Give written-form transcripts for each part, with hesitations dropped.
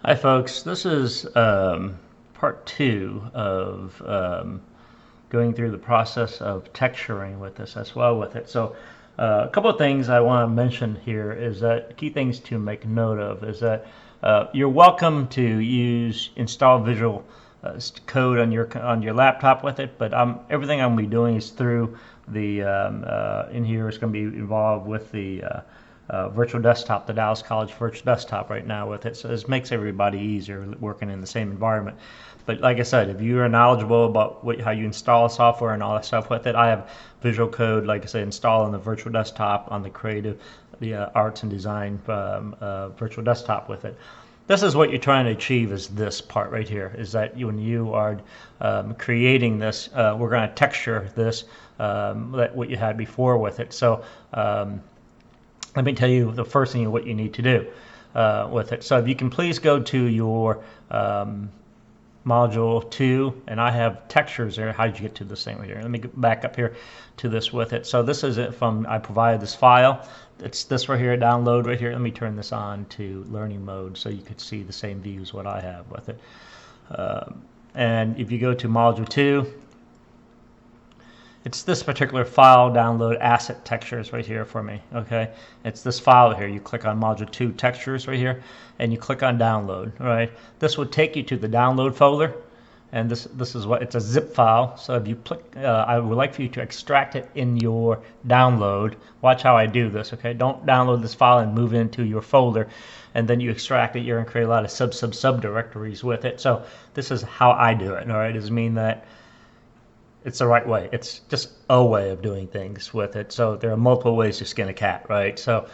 Hi folks, this is part two of going through the process of texturing with this as well with it. So a couple of things I want to mention here is that key things to make note of is that you're welcome to install Visual Code on your laptop with it, but everything I'm going to be doing is through the in here is going to be involved with the virtual desktop, the Dallas College virtual desktop right now with it. So this makes everybody easier working in the same environment. But like I said, if you are knowledgeable about how you install software and all that stuff with it, I have Visual Code, like I said, installed on the virtual desktop on the arts and design virtual desktop with it. This is what you're trying to achieve is this part right here, is that when you are creating this, we're going to texture this, what you had before with it. So let me tell you the first thing what you need to do with it. So if you can please go to your module 2, and I have textures there. How did you get to this thing right here? Let me get back up here to this with it. So this is it I provided this file. It's this right here, download right here. Let me turn this on to learning mode so you could see the same views what I have with it. And if you go to module 2, it's this particular file, download asset textures right here for me, okay? It's this file here. You click on module 2 textures right here, and you click on download, right? This will take you to the download folder, and this is what, it's a zip file. So if you click, I would like for you to extract it in your download. Watch how I do this, okay? Don't download this file and move it into your folder, and then you extract it. You're gonna create a lot of subdirectories with it. So this is how I do it, all right? It doesn't mean that it's the right way. It's just a way of doing things with it. So there are multiple ways to skin a cat, right? So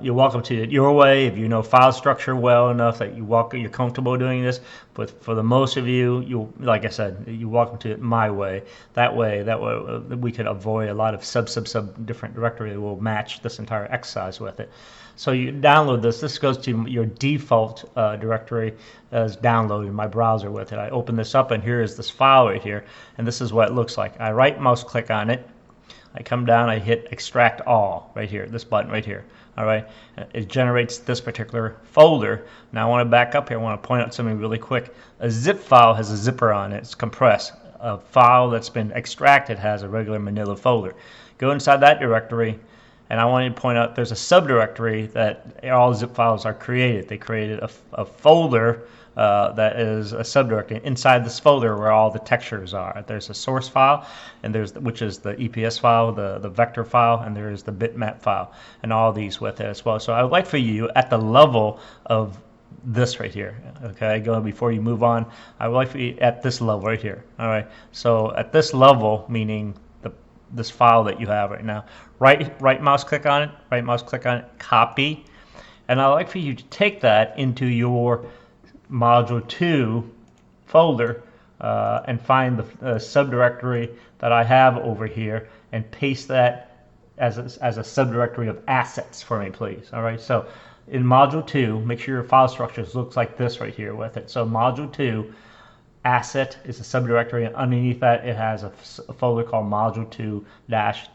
you're welcome to it your way if you know file structure well enough that you're comfortable doing this. But for the most of you, like I said, you're welcome to it my way. That way we could avoid a lot of sub different directory that will match this entire exercise with it. So you download this. This goes to your default directory as download in my browser with it. I open this up, and here is this file right here, and this is what it looks like. I right mouse click on it. I come down, I hit extract all right here, this button right here. All right, it generates this particular folder. Now I want to back up here. I want to point out something really quick. A zip file has a zipper on it. It's compressed. A file that's been extracted has a regular manila folder. Go inside that directory, and I want to point out there's a subdirectory that all zip files are created. They created a folder that is a subdirectory. Inside this folder where all the textures are. There's a source file, and which is the EPS file, the vector file, and there is the bitmap file, and all these with it as well. So I would like for you at the level of this right here, okay, before you move on, I would like for you at this level right here. All right, so at this level, meaning this file that you have right now, right mouse click on it, copy, and I'd like for you to take that into your module 2 folder and find the subdirectory that I have over here and paste that as a subdirectory of assets for me, please. All right, so in module 2, make sure your file structure looks like this right here with it. So module 2 asset is a subdirectory, and underneath that it has a folder called module 2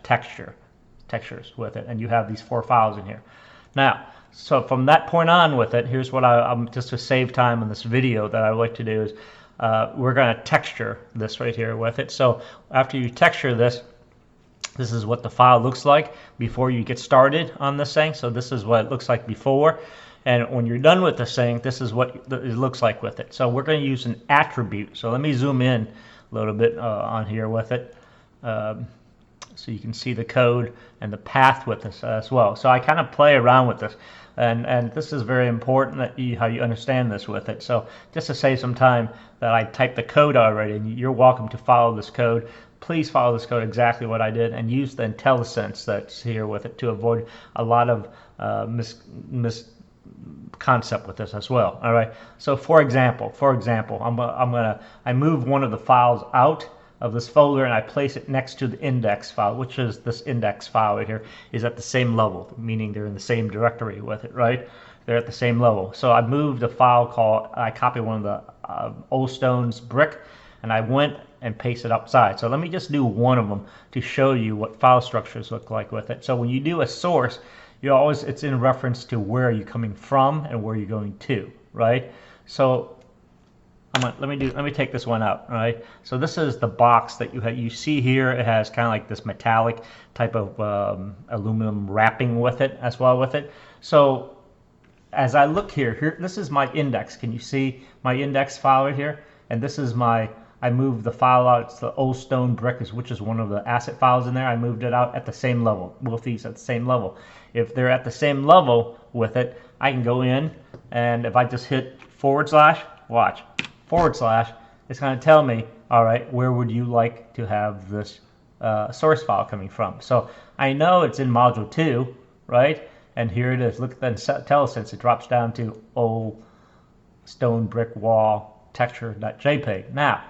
textures with it, and you have these 4 files in here. Now, so from that point on with it, here's what I'm just to save time in this video that I would like to do is we're going to texture this right here with it. So after you texture this is what the file looks like before you get started on this thing. So this is what it looks like before. And when you're done with this thing, this is what it looks like with it. So we're going to use an attribute. So let me zoom in a little bit on here with it. So you can see the code and the path with this as well. So I kind of play around with this. And this is very important that how you understand this with it. So just to save some time that I typed the code already, and you're welcome to follow this code. Please follow this code exactly what I did, and use the IntelliSense that's here with it to avoid a lot of concept with this as well. All right. So for example, I move one of the files out of this folder and I place it next to the index file, which is this index file right here, is at the same level, meaning they're in the same directory with it, right? They're at the same level. So I moved a file I copied one of the Old Stone's brick, and I went and pasted it outside. So let me just do one of them to show you what file structures look like with it. So when you do a source, it's in reference to where you're coming from and where you're going to, right? So let me take this one out. All right. So this is the box that you see here. It has kind of like this metallic type of aluminum wrapping with it as well with it. So as I look here, this is my index. Can you see my index file right here? And this is I moved the file out. It's the old stone brick, which is one of the asset files in there. I moved it out at the same level, both these at the same level. If they're at the same level with it, I can go in, and if I just hit /, watch, /, it's going to tell me, all right, where would you like to have this source file coming from? So I know it's in module 2, right? And here it is. Look at that IntelliSense. It drops down to old stone brick wall texture.jpg. Now,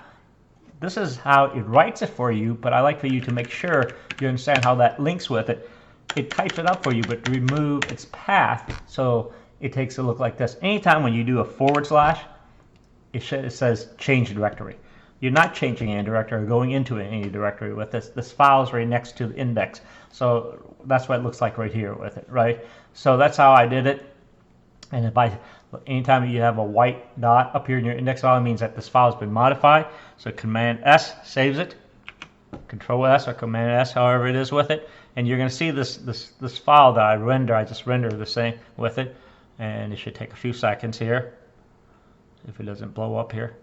this is how it writes it for you, but I like for you to make sure you understand how that links with it. It types it up for you, but remove its path so it takes a look like this. Anytime when you do a /, it says change directory. You're not changing any directory or going into any directory with this. This file is right next to the index. So that's what it looks like right here with it, right? So that's how I did it. And anytime you have a white dot up here in your index file, it means that this file has been modified. So Command S saves it, Control S or Command S, however it is with it, and you're going to see this file that I just render the same with it, and it should take a few seconds here if it doesn't blow up here,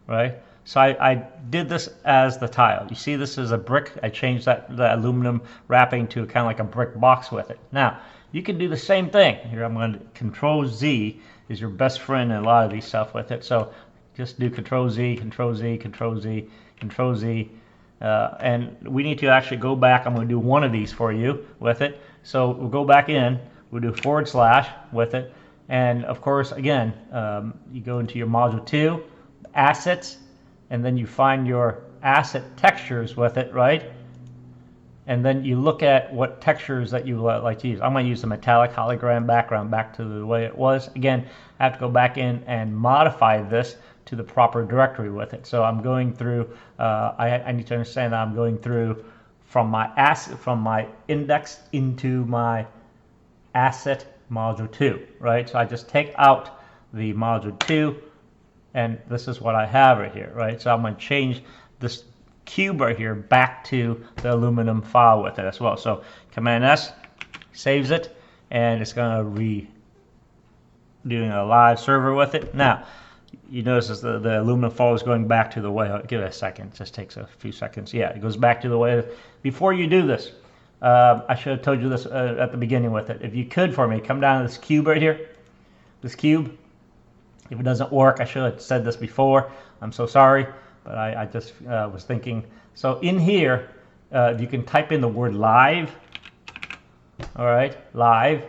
right? So I did this as the tile. You see this is a brick. I changed the aluminum wrapping to kind of like a brick box with it. Now, you can do the same thing. Here I'm going to Control Z is your best friend in a lot of these stuff with it. So just do Control Z, Control Z, Control Z, Control Z. And we need to actually go back. I'm going to do one of these for you with it. So we'll go back in. We'll do / with it. And of course, again, you go into your module 2, assets, and then you find your asset textures with it, right? And then you look at what textures that you like to use. I'm going to use the metallic hologram background back to the way it was. Again, I have to go back in and modify this to the proper directory with it. So I'm going through, I need to understand that I'm going through from my index into my asset module 2, right? So I just take out the module 2, and this is what I have right here, right? So I'm going to change this cube right here back to the aluminum file with it as well. So Command S saves it, and it's going to doing a live server with it. Now, you notice the aluminum file is going back to the way. Give it a second. It just takes a few seconds. Yeah, it goes back to the way. Before you do this, I should have told you this at the beginning with it. If you could for me, come down to this cube right here. This cube. If it doesn't work, I should have said this before. I'm so sorry, but I just was thinking. So in here, if you can type in the word live, all right, live,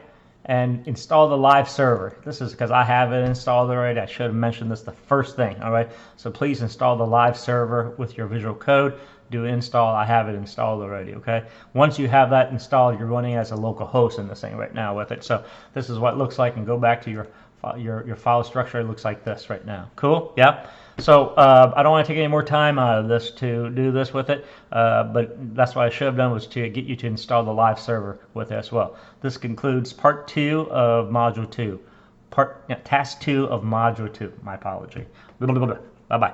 and install the live server. This is because I have it installed already. I should have mentioned this the first thing, all right? So please install the live server with your Visual Code. Do install. I have it installed already, okay? Once you have that installed, you're running as a local host in this thing right now with it. So this is what it looks like, and go back to your file structure. It looks like this right now. Cool? Yeah. So I don't want to take any more time out of this to do this with it, but that's what I should have done, was to get you to install the live server with it as well. This concludes part 2 of module 2. Task 2 of module 2. My apology. Bye-bye.